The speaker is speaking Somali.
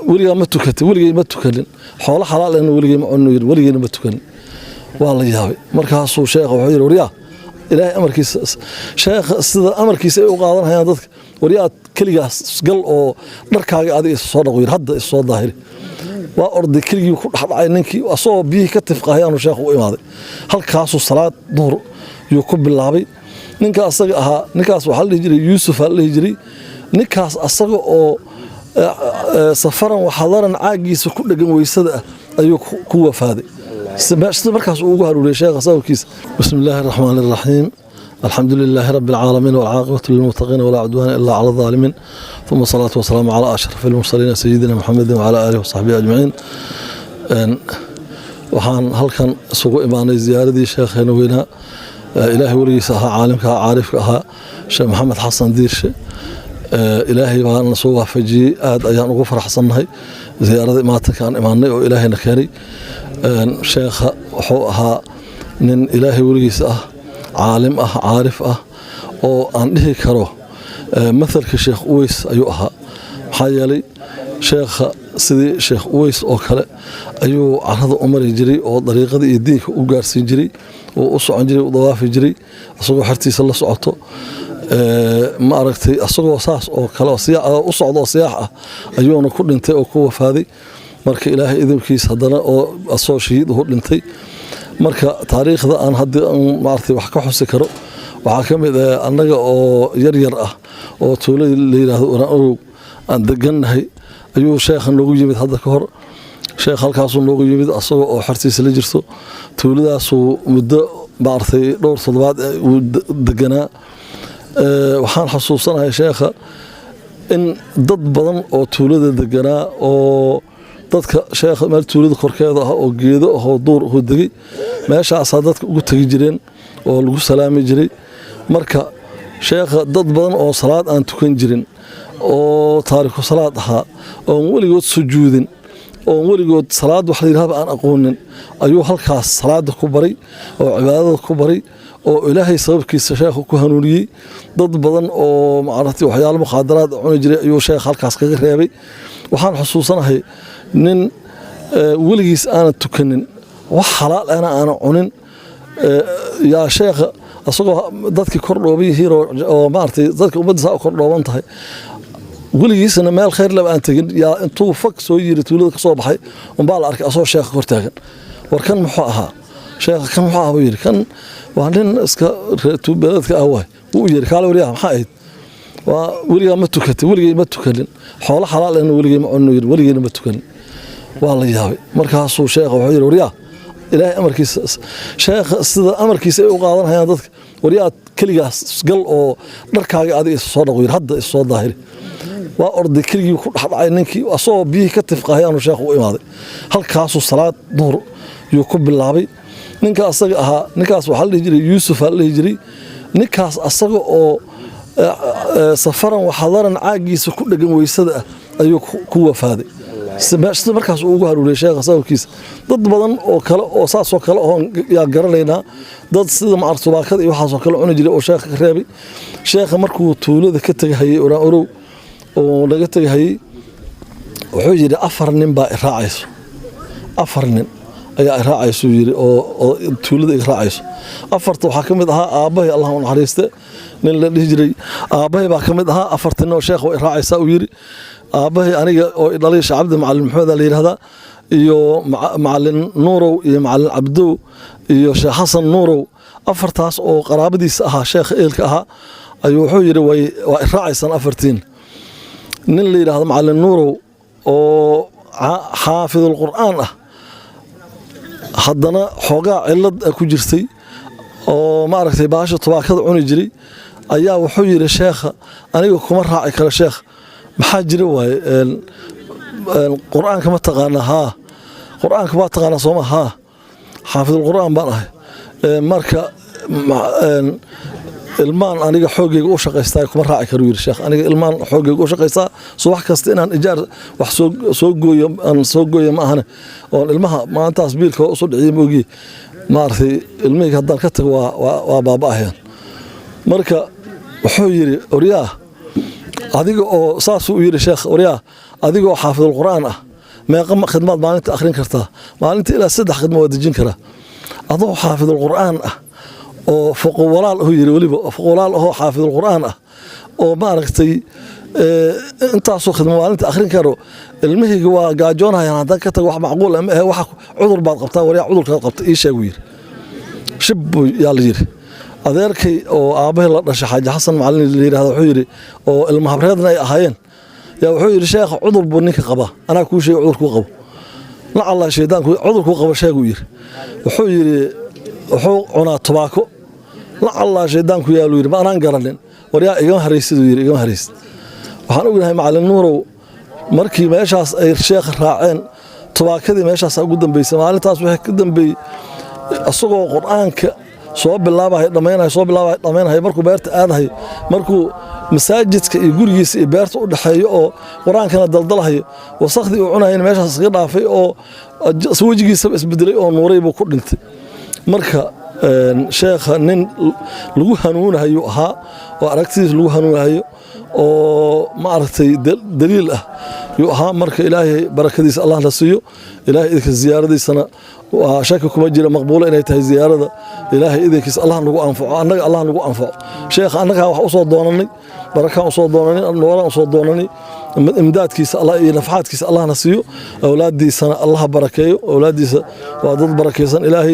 ولي ما تكتي ولي ما تكلن حول حلال إنه ولي ما عنو ولي ما تكلن والله ياوي مركز شيخ وحير ورياه إلهي أمر كيس شيخ استذا أمر كيس وقاضن هيا ضدك ورياه كلية قل أو مركز هذا الصوت غير هذا الصوت ظاهري وأرض كلية حط عينك وأصوب به كتف قهيان وشيخ وإمادي هل كاسو الصلاة ظهر يكب اللعبي نكاس أها نكاس وحل يجري يوسف هل يجري نكاس أصغ أو سفرا وحضرا عاجز كل جم ويصدق أيوك قوة فادي سمعت مركز أوجه للشيخ صار كيس بسم الله الرحمن الرحيم الحمد لله رب العالمين والعاقبة للمتقين ولا عدوان إلا على الظالمين ثم الصلاة والسلام على أشرف المرسلين سيدنا محمد وعلى آله وصحبه أجمعين وحان هل كان سوق إيمان زيارة شيخ نوينا إلهي وليسها عالمك عارفها شيخ محمد حسن ديرش إلهي بان سوق فجي آد أيان غفر حسن هاي زيارة ما تكان إيماني وإلهي نكاري شيخ وحوها من إلهي وليسها عالم عارف oo aan dhihi karo مثلك شيخ أويس أيوها حيالي شيخ سيدي شيخ أويس أو كلا أيو عرض عمر يجري أو طريقة يديك وجارس يجري وأصع يجري وضواف يجري أصعد حرتي صلى صعته ما أركتي أصعد وصاص أو كلا سياحة أصعد سياحة أيو أنا كل أنت أو كوف هذه مرك إلهي إذا كيس هذنا أو أصعد شهيد هو أنت marka taariikhda aan hadii maartay wax ka xusi karo waxa kamid ah anaga oo yar yar ah oo tuulada la yiraahdo oo aan deganahay ayuu sheekh noogu yimid hadda ka hor sheekh halkaas uu noogu yimid asagoo oo xartiisa la jirto tuuladaas uu muddo maartay dhowr toddobaad uu deganaa waxaan xasuusanahay sheekha in dad badan oo tuulada deganaa oo dadka sheekh meel tuulada korkeeda ah oo geedo oo duur u degay meeshaas dadka ugu tagi jireen oo lagu salaami jiray marka sheekh dad badan oo salaad aan tukan jirin oo taariikh salaad aha oo waligood sujuudin oo waligood salaad wax yiraahdo aan aqoonin ayuu halkaas salaad ku baray oo cibaadada ku baray oo ilaahay sababkiisa sheekhu ku hanuuniyay dad badan oo maaragtay waxyaalo muqaadaraad cuni jiray ayuu sheekh halkaas kaga reebay waxaan xusuusanahay nin weligiis aan tukanin wax xalaal aan cunin yaa sheekh asagoo dadkii kor dhoobay hiro oo maartay dadka ummadda kor dhooban tahay weligiisna meel khayr laba aan tagin yaa intuu fak soo yiri tuulada ka soo baxay baa la arkay asoo sheekh kor taagan warkan muxuu ahaa sheekh kan muxuu ahaa yiri kan waa nin iska tuubeedka ah uu yiri kala wariyaha maxaa ahayd waa weliga ma tukatay weliga ma tukanin xoolo xalaal ah weliga ma cuno yiri weliga ma tukanin والله ياوي مركز شيخ وحير ورياه إلهي أمر كيس شيخ استذا أمر كيس وقاضن هيا ضدك ورياه كلية قل أو مركز هذا الصوت غير هذا الصوت ظاهري وأرض كلية حط عينك وأصوب به كتف قهيان وشيخ وإمادي هل كاسو الصلاة ظهر يكب اللعبي نكاس أها نكاس وحل يجري يوسف هل يجري نكاس أصغ أو سفرا وحضرا عاجز كل جم ويصدق أيوك قوة فادي سمعت مركز أوجه للشيخ صار كيس ضد بدن أو كلا أو صاص وكلا هون يا جرلينا ضد سيد مع الصباح كذا يحصل كلا عن جري أو شيخ خرابي شيخ مركو تولد كتر هي ورا أورو ولقيت هي وحجري أفرن بقى راعيس أفرن أي راعيس يجري أو تولد راعيس أفرت وحكمتها أبوي الله نحرسته من اللي يجري أبوي بحكمتها أفرتنا وشيخ راعيس ويجري أبوي أنا دليش عبد معلم محمد اللي هذا يو معلم نورو يو معلم عبدو يو شيخ حسن نورو أفرتاس أو قرابدي سها شيخ إلك أها أيو حجري وراعيس أفرتين من اللي هذا معلم نورو أو حافظ القرآن haddana xoogaa cilad ku jirtay oo maaragtay baasha tobaakada cuni jiray ayaa wuxuu yiri sheekha aniga kuma raaci karo sheekh maxaa jira waay quraanka ma taqaana ha quraanka ma taqaana sooma ha xaafid quraan baan ahay marka ilmaan aniga xoogayga u shaqaystaa kuma raaci karo yiri sheekh aniga ilmaan xoogayga u shaqaystaa subax kasta inaan ijaar wax soo gooyo ma ahana oo ilmaha maantaas biilka u soo dhiciyay moogi maartay ilmiga haddaan ka tago waa baaba'ayaan marka wuxuu yiri oriyaa adiga oo saas uu yiri sheekh oriyaa adigoo xaafidul qur'aan ah meeqa khidmad maalinta akhrin kartaa maalinta ilaa 3 khidmad waa dejin karaa adoo xaafidul qur'aan ah oo fuqo walaal oo yiri waliba fuqo walaal oo xaafidul qur'aan ah oo maaragtay intaasoo khidmad maalinta akhrin karo ilmihii waa gaajoonayaan haddaan ka tago wax macquul ah wax cudur baad qabtaa wariya cudurkaad qabta ii sheeg wiir shib yaa la yiri adeerkay oo aabahay la dhashay xaaji xasan macallin la yiraahdo wuxuu yiri oo ilma habreedna ay ahaayeen yaa wuxuu yiri sheekh cudur buu ninka qaba anaa ku sheegay cudur ku qabo la allah sheedaanku cudur ku qabo sheegu yiri wuxuu yiri wuxuu cunaa tubaako la allah sheedaanku yaa lu yiri ma anaan garanin wariya iga haraysid yiri iga haraysid waxaan ognahay macallin nuurow markii meeshaas ay sheekh raaceen tubaakadii meeshaas ugu dambeysay maalintaas waxay ka dambeeyay asagoo quraanka soo bilaabay dhameynay markuu beerta aadahay markuu masaajidka iyo gurigiisa iyo beerta u dhaxeeyo oo quraankana daldalahay wasaqdi uu cunayeen meeshaas iska dhaafay oo wajigiisa isbedelay oo nuuray buu ku dhintay marka sheekha nin lagu hanuunayo ahaa oo aragtidiisa lagu hanuunayo oo ma aragtay daliil ah yu ahaa marka ilaahay barakadiisa Allah la siiyo ilaahay idinka ziyaaradiisana shaki kuma jira maqbuula inay tahay ziyaarada ilaahay idinkiisa Allah nagu anfaco annaga Allah nagu anfaco sheekh annaga wax u soo doonanay baraka u soo doonanay noola u soo doonanay imdaadkiisa Allah iyo nafaadkiisa Allah na siiyo awlaadiisana Allah barakeeyo awlaadiisa waa dad barakeysan ilaahay